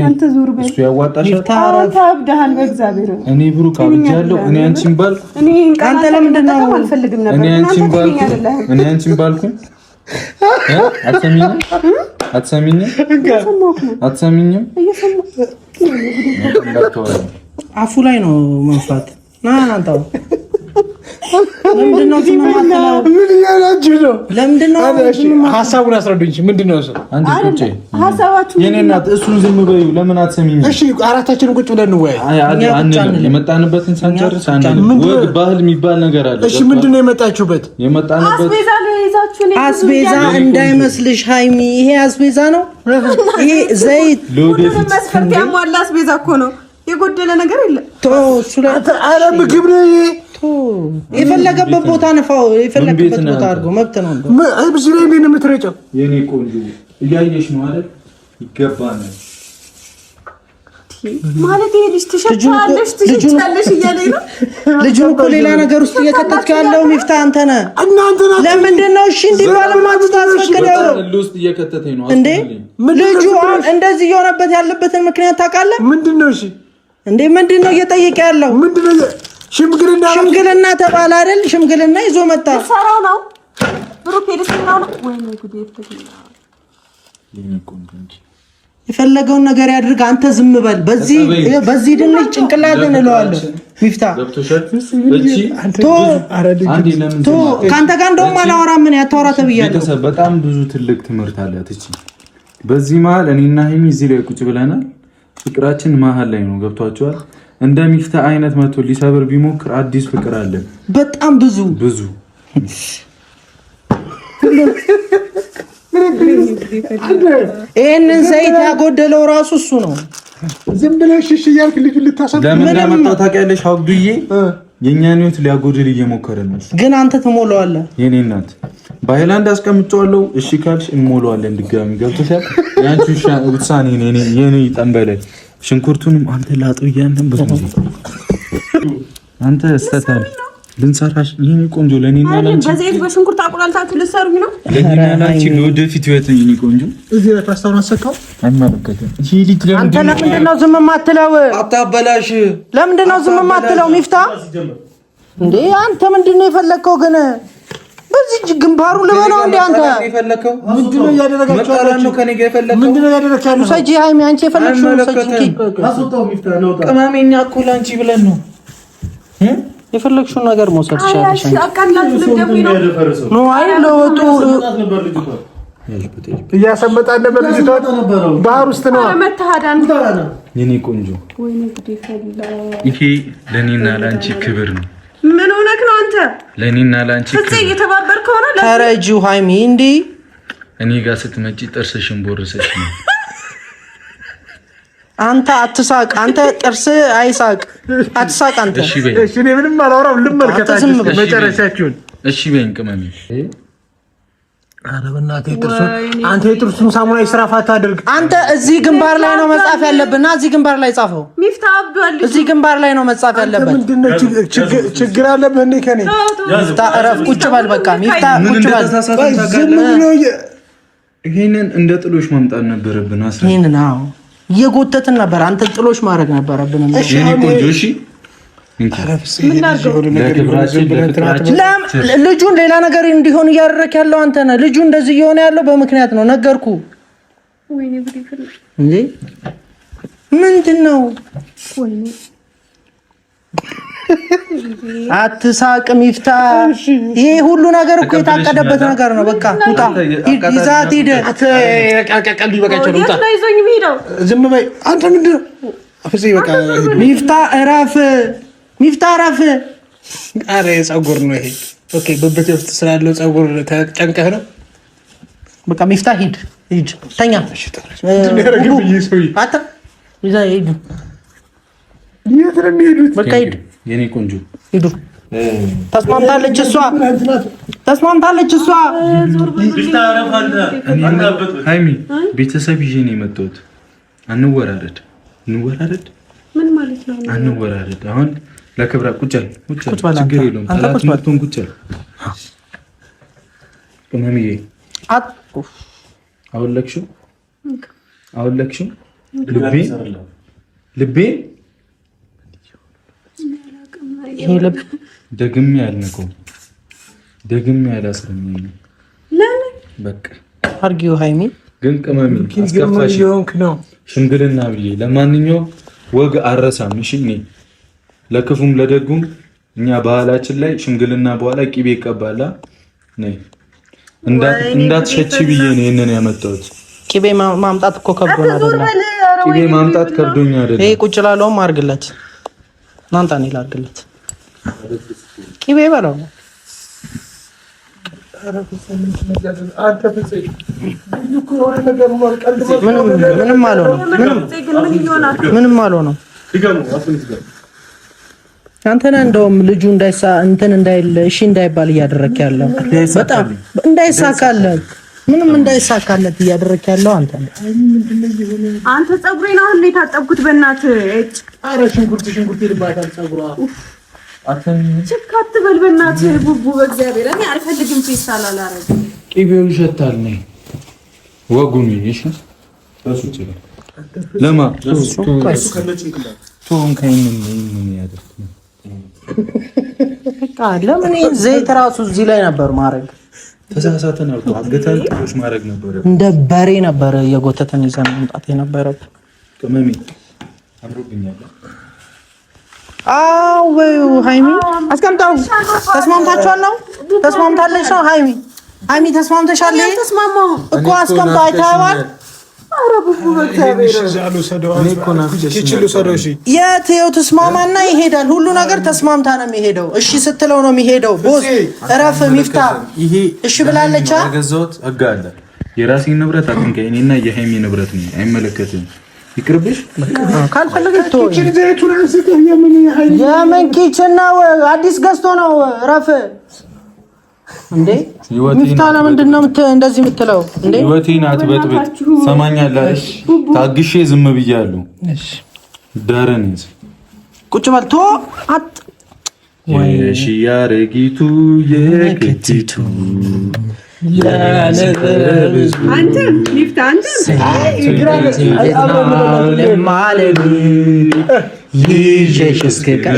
አንተ ዙር በል እሱ ያዋጣሻል። ታብደሃል በእግዚአብሔር። እኔ ብሩክ አብጃለሁ። እኔ አንቺን ባል አንተ ለምንድን ነው አልፈልግም ነበር። እኔ አንቺን ባልኩኝ አትሰሚኝም? አፉ ላይ ነው መንፋት። ናንታው ለምንድን ነው ዝምማትለው? ምን ያላችሁ ነው? ለምንድን ነው ሀሳቡን አስረዱኝ። ምንድን ነው እሱ? አንዴ ቁጭ ሀሳባችሁ የኔ እናት፣ እሱን ዝም በይው። ለምን አትሰሚኝም? እሺ አራታችንን ቁጭ ብለን እንወያይ። የመጣንበትን ሳንጨርስ ወግ ባህል የሚባል ነገር አለ። እሺ ምንድን ነው የመጣችሁበት? አስቤዛ ነው ይዛችሁ ነው። አስቤዛ እንዳይመስልሽ ሃይሚ፣ ይሄ አስቤዛ ነው። ይሄ ዘይት ለወደፊት መስፈርት ያሟላ አስቤዛ እኮ ነው። የጎደለ ነገር የለም። እሱ ላይ ኧረ ምግብ ነው ይሄ። የፈለገበት ቦታ ነፋው፣ የፈለገበት ቦታ አድርጎ መብት ነው። እዚህ ላይ እንዴት ነው የምትረጨው? የኔ ቆንጆ እያየሽ ነው አይደል? ይገባናል ማለት ይሄ ልጅ ትሸቻለሽ እያለኝ ነው። ልጁን እኮ ሌላ ነገር ውስጥ እየከተትክ ያለው ሚፍታ አንተ ነህ። እናንተ ናችሁ። ለምንድን ነው እሺ እንዲባል ማትታስፈቅደው ውስጥ እየከተተኝ ነው እንዴ? ልጁ እንደዚህ እየሆነበት ያለበትን ምክንያት ታውቃለህ? ምንድን ነው እሺ? እንዴ ምንድን ነው እየጠየቀ ያለው? ምንድን ነው? ሽምግልና ተባለ አይደል? ሽምግልና ይዞ መጣ። ሰራው ነው ብሩክ ሄደስናው ነው ወይ ነው ጉዴ ተገኘ። የፈለገውን ነገር ያድርግ፣ አንተ ዝም በል። በዚህ ድንች ጭንቅላትን እለዋለሁ። ሚፍታ ከአንተ ጋር እንደውም አላወራም። ምን ያታወራ ተብያለሁ። በጣም ብዙ ትልቅ ትምህርት አላት እቺ። በዚህ መሀል እኔና ሀይሚ እዚህ ላይ ቁጭ ብለናል። ፍቅራችን መሀል ላይ ነው። ገብቷቸዋል። እንደ ሚፍታ አይነት መቶ ሊሰብር ቢሞክር አዲስ ፍቅር አለን። በጣም ብዙ ይሄንን ዘይት ያጎደለው ራሱ እሱ ነው። ዝም ብለሽ እሺ እያልክ ልጁን ልታሰብ ለምን እንዳመጣው ታውቂያለሽ? አብዱዬ የኛን ህይወት ሊያጎድል እየሞከረ ነው። ግን አንተ ትሞላዋለህ። የኔ እናት በሃይላንድ አስቀምጫለሁ። እሺ ካልሽ እንሞላዋለን ድጋሚ። ገብቶሻል? ያንቺ ውሳኔ የኔ ጠንበለ ሽንኩርቱንም አንተ ላጠው እያልን ብዙ አንተ ስተታል ልንሰራሽ ይሄን ቆንጆ ለኔና ላንቺ በዘይት በሽንኩርት አቁላልታችሁ ልትሰሩኝ ነው። ለኔና ላንቺ ለወደፊት ህይወት ይሄን ቆንጆ እዚህ ላይ ፓስታውን አሰካው አይመለከትም። ይሄ ልጅ አንተ ለምንድን ነው ዝም የማትለው? አታበላሽ። ለምንድን ነው ዝም የማትለው? ሚፍታ እንዴ አንተ ምንድን ነው የፈለከው? ግን በዚህ ግንባሩ ልበለው እንዴ አንተ የፈለከው ምንድነው ያደረጋችሁ? መጣላችሁ ከኔ ጋር የፈለከው ምንድነው ያደረጋችሁ? ሰጂ ሃይሚ አንቺ የፈለግሽው ሰጂ አስወጣው ሚፍታ ነው። ቅመሜኛ እኮ ላንቺ ብለን ነው የፈለግሽውን ነገር መውሰድ ትችላለሽ። እያሰመጣን ነበር። ልጅቷ ባህር ውስጥ ነው። የኔ ቆንጆ ይሄ ለኔና ላንቺ ክብር ነው። ምን ሆነክ ነው አንተ? ለኔና ላንቺ ክብር እየተባበርከው ነው። ተረጂው ሃይሚ እንዴ እኔ ጋር ስትመጪ ጥርስሽን ቦርሰሽ ነው። አንተ አትሳቅ። አንተ ጥርስ አይሳቅ። አትሳቅ አንተ። እሺ በይ። እሺ እኔ ምንም አላወራም። ልመልከታችሁ መጨረሻችሁን። እሺ በይኝ ቅመሜ። ኧረ በእናትህ ጥርሱን አንተ የጥርሱን ሳሙና ይስራፋት አድርግ። አንተ እዚህ ግንባር ላይ ነው መጻፍ ያለብህና እዚህ ግንባር ላይ ጻፈው። ሚፍታ አብዷል። እዚህ ግንባር ላይ ነው መጻፍ ያለበት። ምንድነው ችግር አለብህ እንዴ ከኔ? ሚፍታ እረፍ። ቁጭ በል በቃ። ሚፍታ ቁጭ በል። ዝም ብሎ ይሄንን እንደ ጥሎሽ ማምጣት ነበረብን። ይሄንን አዎ እየጎተትን ነበር። አንተ ጥሎሽ ማድረግ ነበረብን። እሺ ቆንጆ እሺ ልጁን ሌላ ነገር እንዲሆን እያደረክ ያለው አንተ ነህ። ልጁ እንደዚህ እየሆነ ያለው በምክንያት ነው። ነገርኩ እንዴ ምንድን ነው? አትሳቅ ሚፍታ። ይሄ ሁሉ ነገር እኮ የታቀደበት ነገር ነው። በቃ ውጣ፣ ይዛት ሂድ። ዝም በይ አንተ። ምንድን ነው በቃ ሚፍታ እረፍ፣ ሚፍታ እረፍ። ኧረ ፀጉር ነው ይሄ። ኦኬ ብብቴ ውስጥ ስላለው ፀጉር ተጨንቀህ ነው። በቃ ሚፍታ ሂድ፣ ሂድ ተኛ። አታ ይዛ ሂድ። የት ነው የሚሄዱት? በቃ ሂድ የኔ ቆንጆ ሂዱ። ተስማምታለች እሷ፣ ተስማምታለች እሷ። ሃይሚ ቤተሰብ ይዤ ነው የመጣሁት። አንወራረድ፣ እንወራረድ። ምን ማለት ነው? አንወራረድ። አሁን ለክብራ ቁጭ አለ፣ ቁጭ አለ። ችግር የለውም። ጠላት መጥቶን ቁጭ አለ። ቅመምዬ አወለቅሽው፣ አወለቅሽው ልቤ ደግሜ ያልነቀው ደግሜ ያላስረኝ። ለምን በቃ አርጊው ሃይሚ ግን ቅመሚ አስከፋሽ ነው ሽምግልና ብዬ። ለማንኛውም ወግ አረሳም። እሺ እኔ ለክፉም ለደጉም እኛ ባህላችን ላይ ሽምግልና በኋላ ቂቤ ይቀባላ። ነይ እንዳትሸቺ ብዬ ነው ይሄንን ያመጣሁት። ቂቤ ማምጣት እኮ ከብዶኝ አይደለም። ቂቤ ማምጣት ከብዶኝ አይደለም። ይሄ ቁጭ ላለውም አርግለት። ናንታ ነው ላርግለት። ቂቤ በለው ምንም አልሆነም። አንተ ነህ እንደውም ልጁ እንትን እንዳይል እሺ እንዳይባል እያደረክ ያለው በጣም እንዳይሳካለት ምንም እንዳይሳካለት እያደረክ ያለው አንተ ነህ። አንተ ፀጉሬን አሁን ላይ ታጠብኩት በእናትህ። ኧረ ሽንኩርት ይልባታል ፀጉሯ። ችካት በል በእናትህ ቡቡ። በእግዚአብሔር እኔ አልፈልግም። ፌስታል አላረግም። ቂቤው ይሸታል ነው ወጉን። እሺ ታሱ ይችላል ለማ ቶን ከእኔ ያደርክ በቃ ለምን ዘይት ራሱ እዚህ ላይ ነበር ማድረግ። ተሳሳተን አልኩ። አገታን ጥሎሽ ማድረግ ነበር። እንደ በሬ ነበር የጎተተን ይዘን መምጣት የነበረብን። ቅመሜ አምሮብኛል። አዎ ሃይሚ አስቀምጣው። ተስማምታችኋል ነው? ተስማምታለች ነው ሃይሚ? ሃይሚ ተስማምተሻል እኮ አስቀምጣው። አይተኸዋል? ኧረ ቡቡ በእግዚአብሔር የትየው ተስማማና ይሄዳል። ሁሉ ነገር ተስማምታ ነው የሚሄደው። እሺ ስትለው ነው የሚሄደው። ቦስ እረፍ ሚፍታ እሺ ብላለች። አገዛውት አጋለ የራሴን ንብረት አጥንከ እኔና የሃይሚ ንብረት ነው። አይመለከትም። ይቅርብሽ። ካልፈለገች ተው። የምን ኪችን ነው? አዲስ ገዝቶ ነው። እረፍ እንዴ ሚፍታ ለምንድን ነው እንደዚህ የምትለው እንዴ? ህይወቴን አትበጥብጥ። ሰማኛለሽ? ታግሼ ዝም ብያለሁ። እሺ ዳረንስ ቁጭ በልቶ እሺ ያረጊቱ የከቲቱ አንተ ሚፍታ አንተ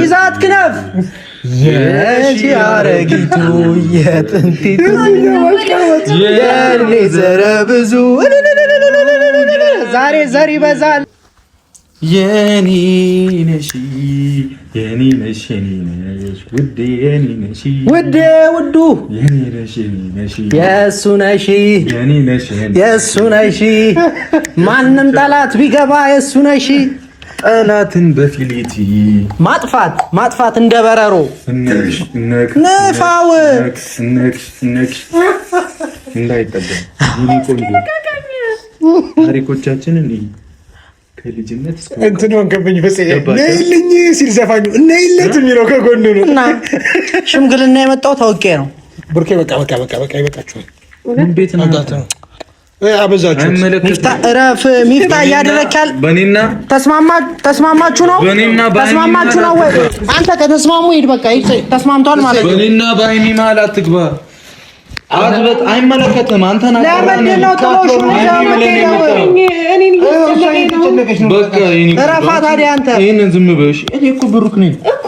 ይዛት ክነፍ የሺያረጊቱ የጥንቲቱ የኔ ዘረ ብዙ ዛሬ ዘር ይበዛል። የኔ ነሽ የኔ ነሽ ውዴ የኔ ነሽ ውዴ ውዱ የኔ ነሽ የእሱ ነሽ የኔ ነሽ የእሱ ነሽ ማንም ጠላት ቢገባ የእሱ ነሽ ጠላትን በፊሊቲ ማጥፋት እንደ በረሮ ነፋው እንዳይቀደም ታሪኮቻችንን ከልጅነት እንትን ወንከብኝ ነይልኝ ሲል ዘፋኙ ነይለት የሚለው ከጎኑ ነው። እና ሽምግልና የመጣው ታውቄ ነው። ብሩኬ በቃ ይበቃችኋል። ቤት ነው አበዛችሁ። እረፍ ሚፍታ እያደረካል። በኔና ተስማማችሁ ነው ወይ? አንተ ከተስማሙ ሂድ በቃ ተስማምቷል ማለት ነው። በኔና በአይኒ መሀል አትግባ። አዝበት አይመለከትም። አንተና ይሄንን ዝም በሽ። እኔ እኮ ብሩክ ነኝ እኮ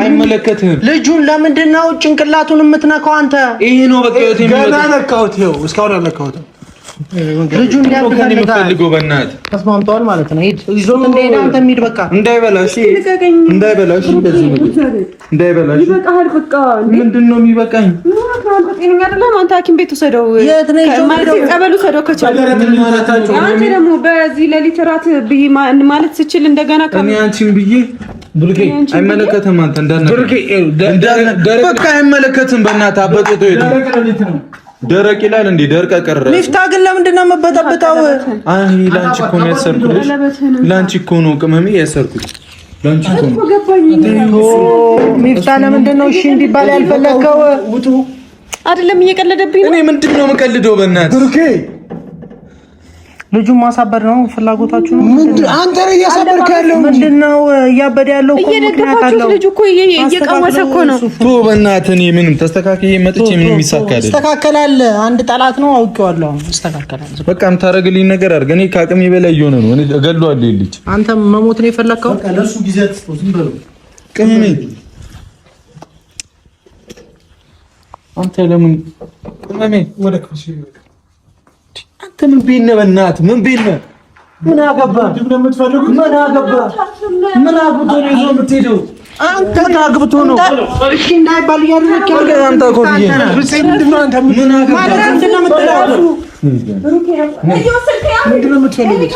አይመለከትም። ልጁን ለምንድን ነው ጭንቅላቱን የምትነካው አንተ? ይሄ ነው በቃ ገና ነካሁት። ይኸው እስካሁን አልነካሁትም። ልጁን የምትፈልገው በእናትህ ተስማምተዋል ማለት ነው። ሂድ ይዞት እንደሄደ አንተ ሂድ በቃ እንዳይበላሽ ይበቃሃል። በቃ ምንድን ነው የሚበቃኝ? ጤነኛ አይደለም አንተ ሐኪም ቤት ውሰደው ማለት ቀበሉ ሰደው ከቻለ አንተ ደግሞ በዚህ ሌሊት እራት ብዬ ማለት ስችል እንደገና እኔ አንቺን ብዬ ብሩኬ አይመለከትም። አንተ በቃ አይመለከትም። በእናትህ አበጥቶ ደረቅ ይላል እንዴ? ደርቀ ቀረ። ሚፍታ ግን ለምንድን ነው የምበጠብጠው? አይ ላንቺ እኮ ነው ያሰርኩልሽ። ላንቺ እኮ ነው ቅመሜ ያሰርኩት። ላንቺ እኮ ነው። ሚፍታ ለምንድን ነው እሺ እንዲባል ያልፈለከው? አይደለም እየቀለደብኝ ነው። እኔ ምንድን ነው የምቀልደው? በእናትህ ብሩኬ ልጁን ማሳበር ነው ፍላጎታችሁ ነው? አንተ ነው እያሳበርክ ያለው። ምንድነው እያበደ ያለው? እየደገፋችሁ ልጁ እኮ እየቀወሰ እኮ ነው። ቶ በእናትህ እኔ ምንም ተስተካክዬ መጥቼ ምንም የሚሳካ አይደለም። ይስተካከላል። አንድ ጠላት ነው አውቄዋለሁ። ይስተካከላል። በቃ የምታደርግልኝ ነገር አድርግ። እኔ ከአቅሜ በላይ እየሆነ ነው። እኔ እገለዋለሁ። ልጅ አንተ መሞት ነው የፈለከው? በቃ ለሱ ጊዜ አትስጠው። ዝም በለው ቅመሜ። አንተ ለምን ቅመሜ ወደ ክፍል አንተ ምን ቤት ነህ? በእናትህ ምን ቤት ነህ? ምን አገባ? ምን የምትፈልጉት? ምን አገባ? ምን አግብቶ ነው ይዞ የምትሄደው? አንተ አግብቶ ነው እሺ እንዳይባል እያደረክ ያለው አንተ እኮ ብዬ ምንድን ነው? አንተ ምን አገባ? ምንድን ነው የምትለው? ምንድን ነው የምትፈልጉት?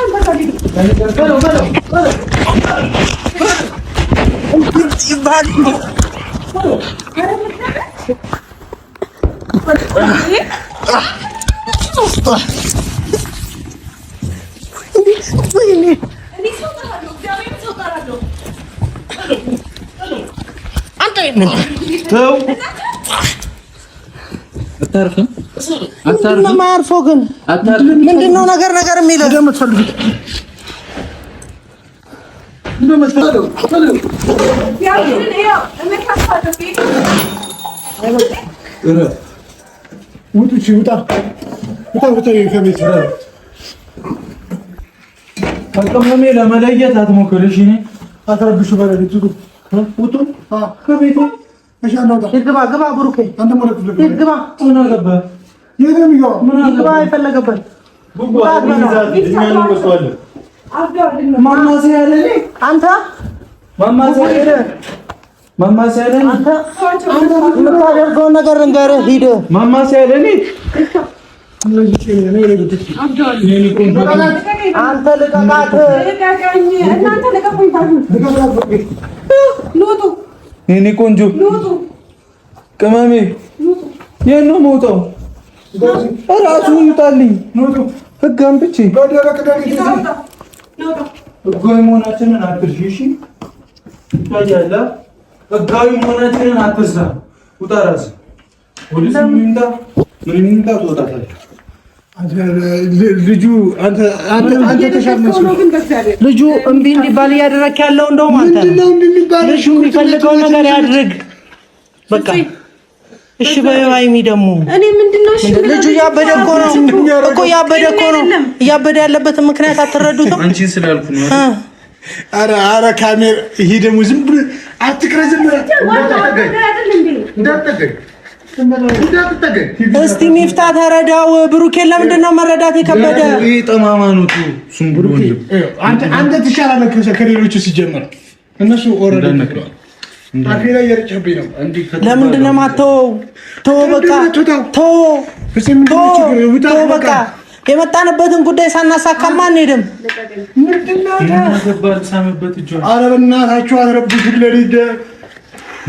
አታርፎ ግን ምንድን ነው ነገር የሚለው? ከቅመሜ ለመለየት አትሞክር። እሺ እኔ አትረብሹ። ውጡ ከቤቱ ግባ ብሩኬ ግባ። ምን አገባህ? ግባ የፈለገበት ማማሰያ ያለ አንተ ማማሰያ ያለ አንተ የምታደርገውን ነገር እንገርህ። ሂድ ማማሰያ ያለ አንተ ልቀቃት። የእኔ ቆንጆ ቅመሜ የት ነው የምወጣው? እራሱ ይውጣልኝ። ህግ አምጥቼ ህጋዊ መሆናችንን አትርሺ። እሺ ታዲያ ህጋዊ መሆናችንን አትርሳ። ውጣ እራስህ ወደ ምን ይምጣ ትወጣለህ። ልጁ አንተ ተሻመስኩ። ልጁ እምቢ እንዲባል እያደረክ ያለው እንደውም አንተ ልጁ የሚፈልገው ነገር ያድርግ በቃ። እሺ በይዋይሚ ደግሞ እኔ ምንድነው? እሺ ልጁ እያበደ እኮ ነው እያበደ ያለበትን ምክንያት አትረዱትም? አንቺን ስላልኩ ነው። ኧረ ካሜራ ይሄ ደግሞ ዝም ብሎ አትቅረዝም። እንዳትጠገኝ እስቲ ሚፍታ ተረዳው። ብሩኬን ለምንድን ነው መረዳት የከበደ? ይሄ ጠማማ ነው። እሱም ብሩኬ አንተ ትሻላለህ ከሌሎቹ ሲጀመር እነሱ ኦልሬዲ ነክረዋል። አፌላ እየረጨብኝ ነው። ለምንድን ነው የማትተወው? ተወው በቃ ተወው በቃ። የመጣንበትን ጉዳይ ሳናሳካማ አንሄድም። ምንድነው ኧረ በእናታችሁ አትረብሹ። ለሊደ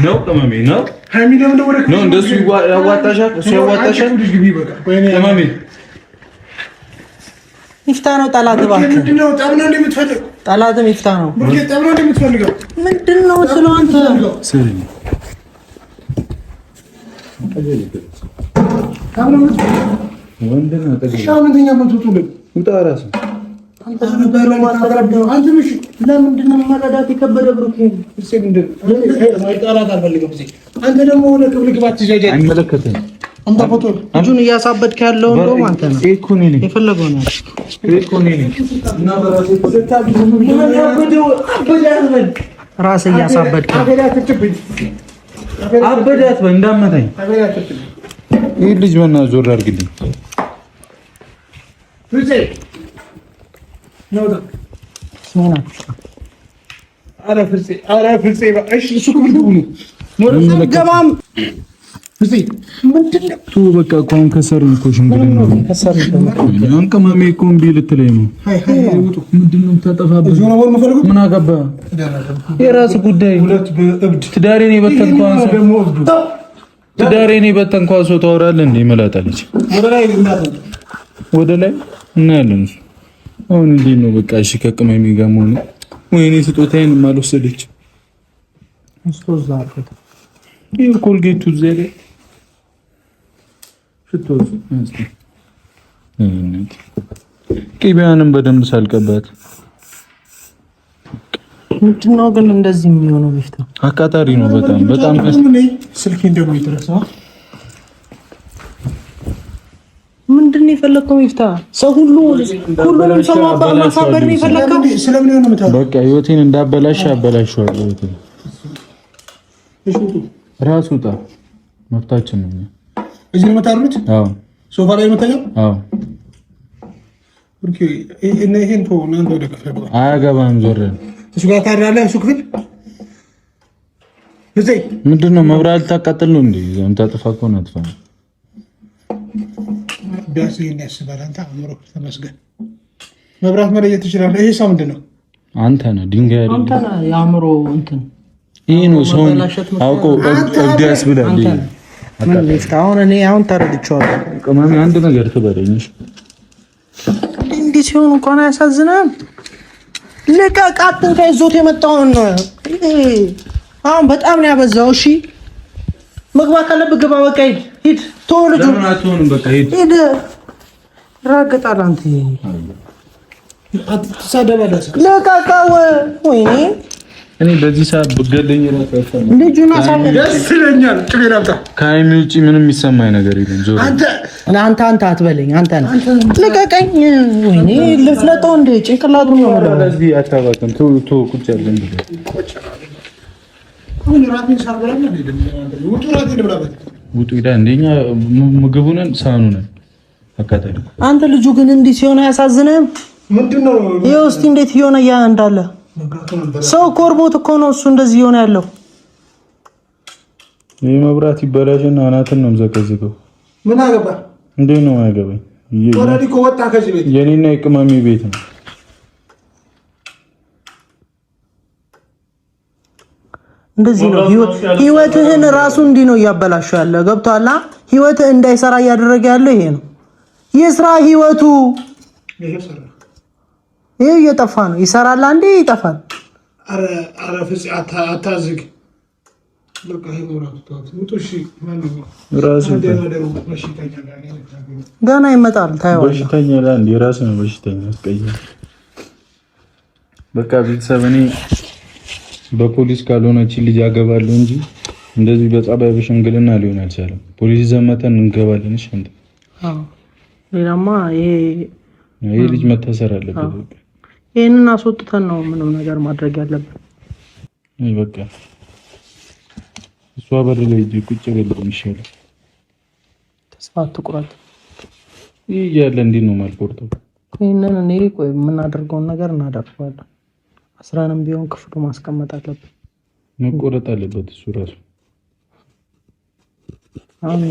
ነው ቅመሜ ነው ሃይሚ ለምን ወደ ነው እንደሱ ያዋጣሻል? እሱ ያዋጣሻል? ቅመሜ ሚፍታ ነው ጠላት። እባክህ ምንድነው ጠብ ነው እንደምትፈልገው? ጠላት ሚፍታ ነው። ብሩኬ ጠብ ነው እንደምትፈልገው? ምንድነው ስለው አንተ ስሪ ወንድና ተገኘ ሻምንተኛ መጥቶልኝ ውጣ ራስ ለምንድን ነው መረዳት የከበደ? ብሩኬ አንተ ደግሞ ወደ ክፍል ግባት ትጃጃ አይመለከተኝም። አንተ ፎቶ ልጁን እያሳበድክ ያለው እንደውም አንተ ነህ። የፈለገው ነው ራስህ እያሳበድክ አበዳት እንዳመታኝ ይህ ልጅ መና ዞር አድርግልኝ። በቃ እኮ አሁን ከሰሩን እኮ ሽምግልና ነው። ቅመሜ እኮ እምቢ ልትለኝ ነው። ምንድን ነው የምታጠፋበት? ምን አገባህ? የራስህ ጉዳይ። ትዳሬን የበተንኳን ሰው ታወራለህ እንዴ? መላጣለች ወደ ላይ እናያለን። አሁን እንዴት ነው? በቃ እሺ ከቅመሜ ጋር መሆኑ ወይኔ ስጦታዬን ማልወሰደች ይሄ ኮልጌቱ ዘለ ሽቶስ እንዴ ቅቤያንም በደንብ ሳልቀባት ምንድነው ግን እንደዚህ የሚሆነው? ሚፍታ አቃጣሪ ነው። በጣም ስልኬን ደግሞ ይተረሳ። ምንድን ነው የፈለከው? ሚፍታ ሰው ሁሉንም ሰው ማሳበር ነው የፈለከው? ስለምን ነው የምታወራው? በቃ ህይወቴን እንዳበላሽ አበላሽዋለሁ። ራሱ ጣ መፍታችን ነው። እዚህ ነው የምታሩት? አዎ ሶፋ ላይ የምታየው? አዎ ኦኬ። ይሄን ተው እና ወደ ክፍል ግባ። አያገባም። ዞር እሱ ጋር ታድራለህ። እሱ ክፍል እዚህ ምንድነው? መብራት ታቃጥል ነው እንዴ? ዘም ታጥፋ እኮ ነው አጥፋ። ቢያንስ ይሄን ያስባል። አንተ አእምሮ ተመስገን። መብራት መለየት ትችላለህ። ይሄ ሰው ምንድን ነው? አንተ ነህ ድንጋይ አይደል? አንተ ነህ የአእምሮ እንትን። ይሄ ነው ሰው አውቆ እብዳስ ብለህ ምን ሚፍታ? አሁን ተረድቼዋለሁ። ቅመሜ አንድ ነገር ትበለኝሽ። እንዲህ ሲሆን እንኳን አያሳዝንም? ልቀቃትን ከይዞት የመጣውን አሁን በጣም ነው ያበዛው። እሺ መግባት ካለብህ ግባ። በቃ ሂድ ተው ልጁ ለምን አትሆንም? በቃ ሂድ ረግጣል። አንተ አትሳደባለህ። ልቀቃው። ወይኔ እኔ በዚህ ሰዓት ብገለኝ ራሱ አይፈለም። ልጁን አሳበደ። ደስ ይለኛል። ጭቤ ላምጣ። ከሀይሚ ውጪ ምንም የሚሰማኝ ነገር የለም። ዞር አንተ አትበለኝ። አንተ ነህ ልቀቀኝ። ወይኔ ልፍለጠው እንደ ጭንቅላቱን ነው ማለት ነው። ስለዚህ አታባክም። ቶ ቁጭ ያለ እንዴ አሁን ራቴን ሳብራራ ነው እንዴ? ውጡ ራቴን ልብላበት። ውጡ ይዳ እንደኛ ምግቡንን ሳህኑንን አካታሪ። አንተ ልጁ ግን እንዲህ ሲሆን አያሳዝንም? ምንድነው? ይኸው እስቲ እንዴት ይሆነ ያ እንዳለ ሰው ኮርቦት እኮ ነው እሱ እንደዚህ ይሆነ ያለው። ይሄ መብራት ይበላሽና አናትን ነው ዘቀዝቀው። ምን አገባ እንዴ? ነው አያገባኝ። ኦልሬዲ እኮ ወጣ ከዚህ ቤት። የኔና የቅመሜ ቤት ነው። እንደዚህ ነው ህይወትህን ራሱ እንዲህ ነው እያበላሸው ያለ። ገብቶሃል? ህይወትህ እንዳይሰራ እያደረገ ያለው ይሄ ነው። የስራ ህይወቱ ይሄ እየጠፋ ነው። ይሰራል አንዴ ይጠፋል። አረ ፍጽ አታዝግ። በቃ ይሄ ነው እሺ ማለት ነው። ራሱ ገና ይመጣል። ታየዋለህ። በሽተኛ ላይ እንደ ራስ ነው በሽተኛ አስቀየም። በቃ ቤተሰብ እኔ በፖሊስ ካልሆነች ልጅ አገባለሁ እንጂ እንደዚህ በጸባይ በሽምግልና ሊሆን አልቻለም። ፖሊስ ዘመተን እንገባለን። እሺ እንዴ? አዎ ሌላማ ይሄ ልጅ መታሰር አለበት። ይሄንን አስወጥተን ነው ምንም ነገር ማድረግ ያለብን። በቃ እሷ በር ላይ ቁጭ ብለን ይሻላል። ሰዓት ቁረጥ። ይሄ ያለ እንዴት ነው የማልቆርጠው? ይሄንን እኔ ቆይ የምናደርገውን ነገር እናደርገዋለን። አስራንም ቢሆን ክፍሉ ማስቀመጥ አለብን። መቆረጥ አለበት እሱ ራሱ። አሁን